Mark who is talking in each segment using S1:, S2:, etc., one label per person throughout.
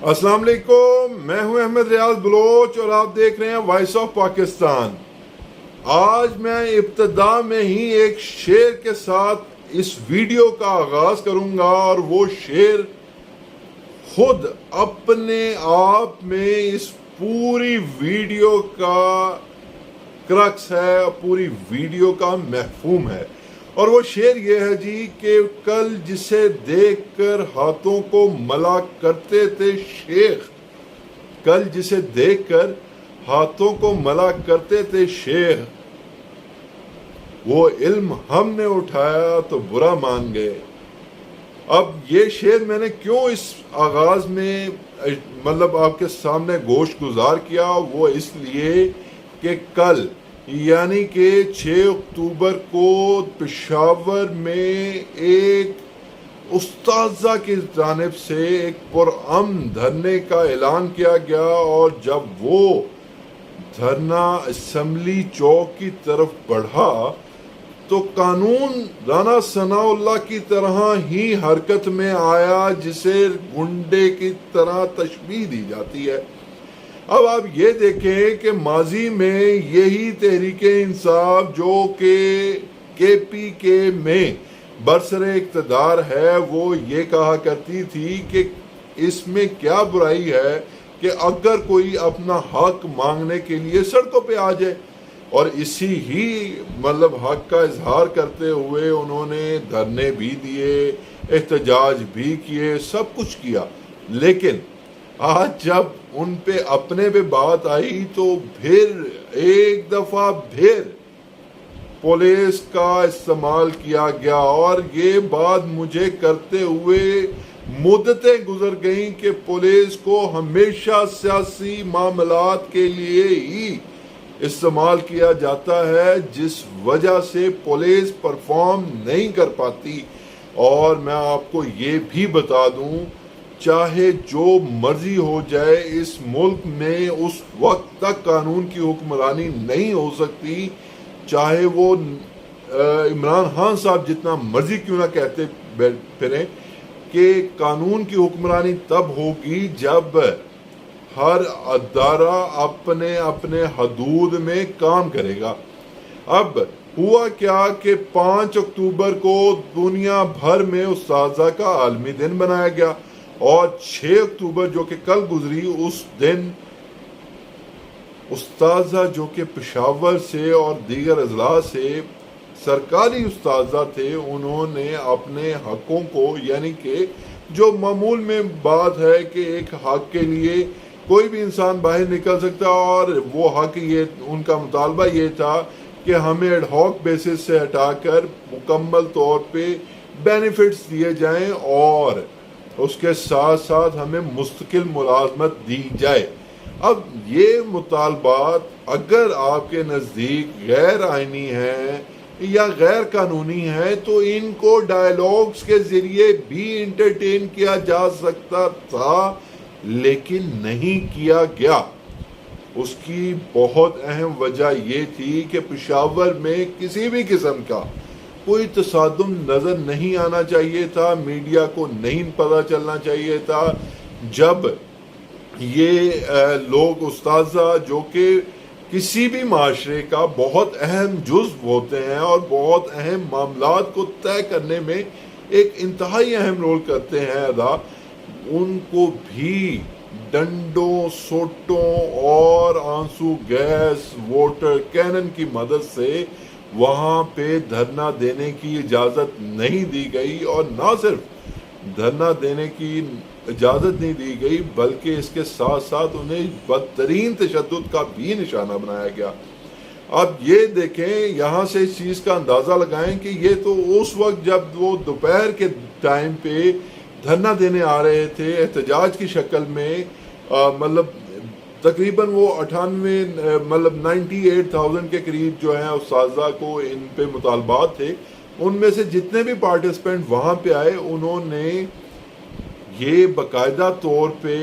S1: السلام علیکم، میں ہوں احمد ریاض بلوچ اور آپ دیکھ رہے ہیں وائس آف پاکستان۔ آج میں ابتدا میں ہی ایک شعر کے ساتھ اس ویڈیو کا آغاز کروں گا، اور وہ شعر خود اپنے آپ میں اس پوری ویڈیو کا کرکس ہے، پوری ویڈیو کا مفہوم ہے۔ اور وہ شعر یہ ہے جی کہ کل جسے دیکھ کر ہاتھوں کو ملا کرتے تھے شیخ، کل جسے دیکھ کر ہاتھوں کو ملا کرتے تھے شیخ، وہ علم ہم نے اٹھایا تو برا مان گئے۔ اب یہ شعر میں نے کیوں اس آغاز میں آپ کے سامنے گوش گزار کیا، وہ اس لیے کہ کل یعنی کہ 6 اکتوبر کو پشاور میں ایک استاذہ کی جانب سے ایک پرامن دھرنے کا اعلان کیا گیا، اور جب وہ دھرنا اسمبلی چوک کی طرف بڑھا تو قانون رانا ثناء اللہ کی طرح ہی حرکت میں آیا، جسے گنڈے کی طرح تشبیہ دی جاتی ہے۔ اب آپ یہ دیکھیں کہ ماضی میں یہی تحریک انصاف جو کہ کے پی میں برسر اقتدار ہے، وہ یہ کہا کرتی تھی کہ اس میں کیا برائی ہے کہ اگر کوئی اپنا حق مانگنے کے لیے سڑکوں پہ آ جائے، اور اسی ہی حق کا اظہار کرتے ہوئے انہوں نے دھرنے بھی دیے، احتجاج بھی کیے، سب کچھ کیا۔ لیکن آج جب ان پہ اپنے پہ بات آئی تو پھر ایک دفعہ پھر پولیس کا استعمال کیا گیا، اور یہ بات مجھے کرتے ہوئے مدتیں گزر گئیں کہ پولیس کو ہمیشہ سیاسی معاملات کے لیے ہی استعمال کیا جاتا ہے، جس وجہ سے پولیس پرفارم نہیں کر پاتی۔ اور میں آپ کو یہ بھی بتا دوں، چاہے جو مرضی ہو جائے، اس ملک میں اس وقت تک قانون کی حکمرانی نہیں ہو سکتی، چاہے وہ عمران خان صاحب جتنا مرضی کیوں نہ کہتے پھریں، کہ قانون کی حکمرانی تب ہوگی جب ہر ادارہ اپنے اپنے حدود میں کام کرے گا۔ اب ہوا کیا کہ 5 اکتوبر کو دنیا بھر میں اساتذہ کا عالمی دن بنایا گیا، اور 6 اکتوبر جو کہ کل گزری، اس دن اساتذہ جو کہ پشاور سے اور دیگر اضلاع سے سرکاری اساتذہ تھے، انہوں نے اپنے حقوں کو، یعنی کہ جو معمول میں بات ہے کہ ایک حق کے لیے کوئی بھی انسان باہر نکل سکتا، اور وہ حق ان کا مطالبہ یہ تھا کہ ہمیں ایڈ ہاک بیسس سے ہٹا کر مکمل طور پہ بینیفٹس دیے جائیں، اور اس کے ساتھ ساتھ ہمیں مستقل ملازمت دی جائے۔ اب یہ مطالبات اگر آپ کے نزدیک غیر آئینی ہیں یا غیر قانونی ہیں تو ان کو ڈائیلاگز کے ذریعے بھی انٹرٹین کیا جا سکتا تھا، لیکن نہیں کیا گیا۔ اس کی بہت اہم وجہ یہ تھی کہ پشاور میں کسی بھی قسم کا کوئی تصادم نظر نہیں آنا چاہیے تھا، میڈیا کو نہیں پتہ چلنا چاہیے تھا، جب یہ لوگ اساتذہ جو کہ کسی بھی معاشرے کا بہت اہم جزو ہوتے ہیں اور بہت اہم معاملات کو طے کرنے میں ایک انتہائی اہم رول کرتے ہیں ادا، ان کو بھی ڈنڈوں، سوٹوں اور آنسو گیس، واٹر کینن کی مدد سے وہاں پہ دھرنا دینے کی اجازت نہیں دی گئی، اور نہ صرف دھرنا دینے کی اجازت نہیں دی گئی بلکہ اس کے ساتھ ساتھ انہیں بدترین تشدد کا بھی نشانہ بنایا گیا۔ اب یہ دیکھیں، یہاں سے اس چیز کا اندازہ لگائیں کہ یہ تو اس وقت جب وہ دوپہر کے ٹائم پہ دھرنا دینے آ رہے تھے احتجاج کی شکل میں، تقریباً وہ 98,000 کے قریب جو ہیں اساتذہ کو ان پہ مطالبات تھے، ان میں سے جتنے بھی پارٹیسپینٹ وہاں پہ آئے، انہوں نے یہ باقاعدہ طور پہ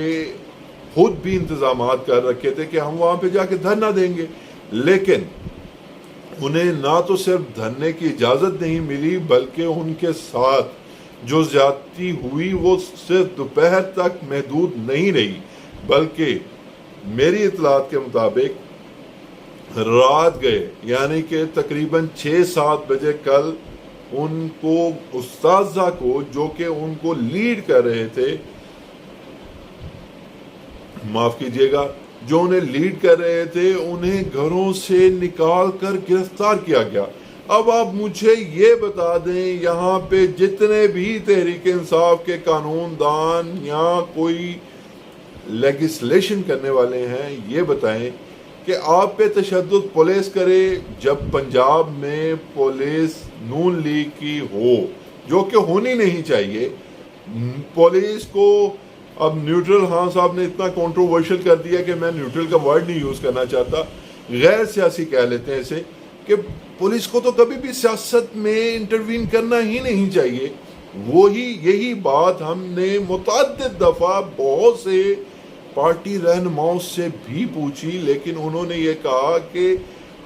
S1: خود بھی انتظامات کر رکھے تھے کہ ہم وہاں پہ جا کے دھرنا دیں گے، لیکن انہیں نہ تو صرف دھرنے کی اجازت نہیں ملی بلکہ ان کے ساتھ جو زیادتی ہوئی وہ صرف دوپہر تک محدود نہیں رہی، بلکہ میری اطلاعات کے مطابق رات گئے، یعنی کہ تقریباً 6-7 بجے کل ان کو اساتذہ کو جو کہ ان کو لیڈ کر رہے تھے، معاف کیجیے گا، جو انہیں لیڈ کر رہے تھے، انہیں گھروں سے نکال کر گرفتار کیا گیا۔ اب آپ مجھے یہ بتا دیں، یہاں پہ جتنے بھی تحریک انصاف کے قانون دان یا کوئی لیگسلیشن کرنے والے ہیں، یہ بتائیں کہ آپ پہ تشدد پولیس کرے جب پنجاب میں پولیس نون لیگ کی ہو، جو کہ ہونی نہیں چاہیے۔ پولیس کو اب نیوٹرل، ہاں صاحب نے اتنا کنٹروورشل کر دیا کہ میں نیوٹرل کا ورڈ نہیں یوز کرنا چاہتا، غیر سیاسی کہہ لیتے ہیں اسے، کہ پولیس کو تو کبھی بھی سیاست میں انٹروین کرنا ہی نہیں چاہیے۔ یہی بات ہم نے متعدد دفعہ بہت سے پارٹی رہنماؤں سے بھی پوچھی، لیکن انہوں نے یہ کہا کہ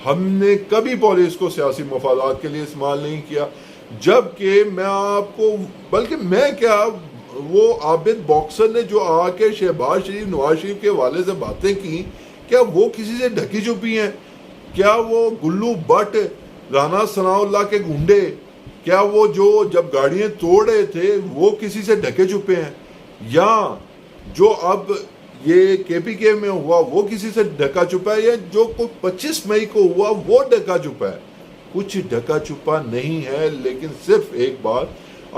S1: ہم نے کبھی پولیس کو سیاسی مفادات کے لیے استعمال نہیں کیا، جبکہ میں آپ کو، بلکہ میں کیا، وہ عابد باکسر نے جو آ کے شہباز شریف، نواز شریف کے والے سے باتیں کی، کیا وہ کسی سے ڈھکی چھپی ہیں؟ کیا وہ گلو بٹ، رانا ثناء اللہ کے گنڈے، کیا وہ جو جب گاڑیاں توڑ رہے تھے وہ کسی سے ڈھکے چھپے ہیں؟ یا جو اب یہ کے پی کے میں ہوا وہ کسی سے ڈھکا چھپا ہے؟ یا جو 25 مئی کو ہوا وہ ڈھکا چھپا ہے؟ کچھ ڈھکا چھپا نہیں ہے، لیکن صرف ایک بات،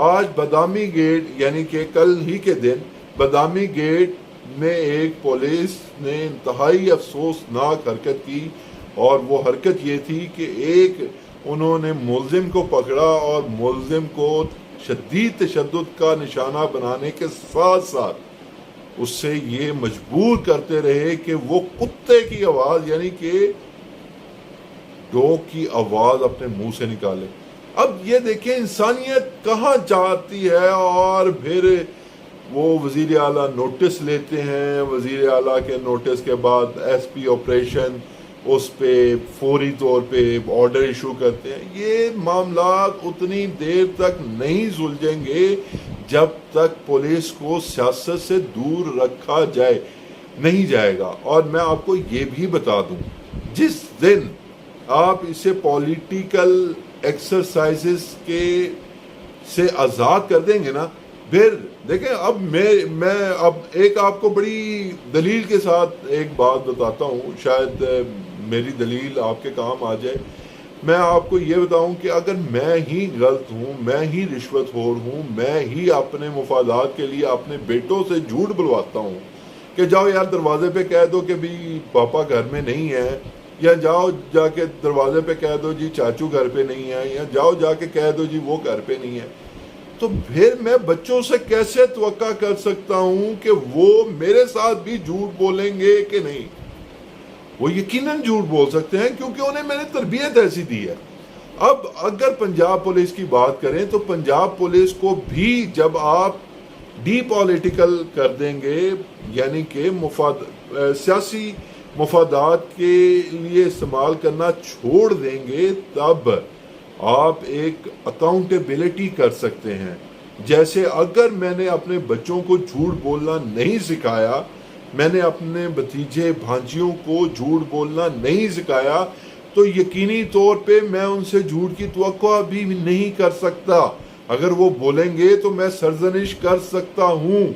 S1: آج بادامی گیٹ، یعنی کہ کل ہی کے دن بادامی گیٹ میں ایک پولیس نے انتہائی افسوسناک حرکت کی، اور وہ حرکت یہ تھی کہ ایک انہوں نے ملزم کو پکڑا اور ملزم کو شدید تشدد کا نشانہ بنانے کے ساتھ ساتھ اس سے یہ مجبور کرتے رہے کہ وہ کتے کی آواز، یعنی کہ ڈوگ کی آواز اپنے منہ سے نکالے۔ اب یہ دیکھیں انسانیت کہاں جاتی ہے، اور پھر وہ وزیر اعلیٰ نوٹس لیتے ہیں، وزیر اعلیٰ کے نوٹس کے بعد ایس پی آپریشن اس پہ فوری طور پہ آرڈر ایشو کرتے ہیں۔ یہ معاملات اتنی دیر تک نہیں سلجھیں گے جب تک پولیس کو سیاست سے دور رکھا نہیں جائے گا۔ اور میں آپ کو یہ بھی بتا دوں، جس دن آپ اسے پولیٹیکل ایکسرسائزز سے آزاد کر دیں گے نا، پھر دیکھیں، اب میں اب ایک آپ کو بڑی دلیل کے ساتھ ایک بات بتاتا ہوں، شاید میری دلیل آپ کے کام آ جائے۔ میں آپ کو یہ بتاؤں کہ اگر میں ہی غلط ہوں، میں ہی رشوت خور ہوں، میں ہی اپنے مفادات کے لیے اپنے بیٹوں سے جھوٹ بلواتا ہوں کہ جاؤ یار دروازے پہ کہہ دو کہ بھی پاپا گھر میں نہیں ہے، یا جاؤ جا کے دروازے پہ کہہ دو جی چاچو گھر پہ نہیں ہے، یا جاؤ جا کے کہہ دو جی وہ گھر پہ نہیں ہے، تو پھر میں بچوں سے کیسے توقع کر سکتا ہوں کہ وہ میرے ساتھ بھی جھوٹ بولیں گے کہ نہیں؟ وہ یقیناً جھوٹ بول سکتے ہیں، کیونکہ انہیں میں نے تربیت ایسی دی ہے۔ اب اگر پنجاب پولیس کی بات کریں تو پنجاب پولیس کو بھی جب آپ ڈی پولیٹیکل کر دیں گے، یعنی کہ سیاسی مفادات کے لیے استعمال کرنا چھوڑ دیں گے، تب آپ ایک اکاؤنٹیبلٹی کر سکتے ہیں۔ جیسے اگر میں نے اپنے بچوں کو جھوٹ بولنا نہیں سکھایا، میں نے اپنے بھتیجے بھانجیوں کو جھوٹ بولنا نہیں سکھایا، تو یقینی طور پہ میں ان سے جھوٹ کی توقع بھی نہیں کر سکتا۔ اگر وہ بولیں گے تو میں سرزنش کر سکتا ہوں،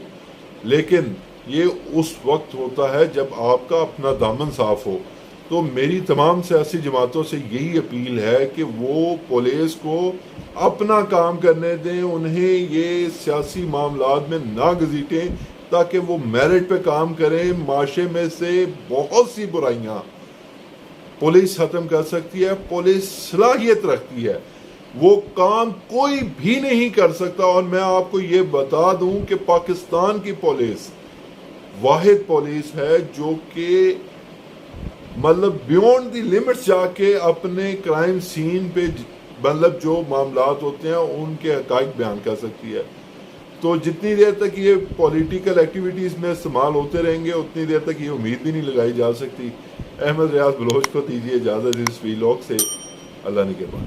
S1: لیکن یہ اس وقت ہوتا ہے جب آپ کا اپنا دامن صاف ہو۔ تو میری تمام سیاسی جماعتوں سے یہی اپیل ہے کہ وہ پولیس کو اپنا کام کرنے دیں، انہیں یہ سیاسی معاملات میں نہ گھسیٹیں، تاکہ وہ میرٹ پہ کام کریں۔ معاشرے میں سے بہت سی برائیاں پولیس ختم کر سکتی ہے، پولیس صلاحیت رکھتی ہے، وہ کام کوئی بھی نہیں کر سکتا۔ اور میں آپ کو یہ بتا دوں کہ پاکستان کی پولیس واحد پولیس ہے جو کہ مطلب بیونڈ دی لیمٹس جا کے اپنے کرائم سین پہ مطلب جو معاملات ہوتے ہیں ان کے حقائق بیان کر سکتی ہے۔ تو جتنی دیر تک یہ پولیٹیکل ایکٹیویٹیز میں استعمال ہوتے رہیں گے، اتنی دیر تک یہ امید بھی نہیں لگائی جا سکتی۔ احمد ریاض بلوچ کو دیجیے اجازت اس ویلاگ سے۔ اللہ نگہبان۔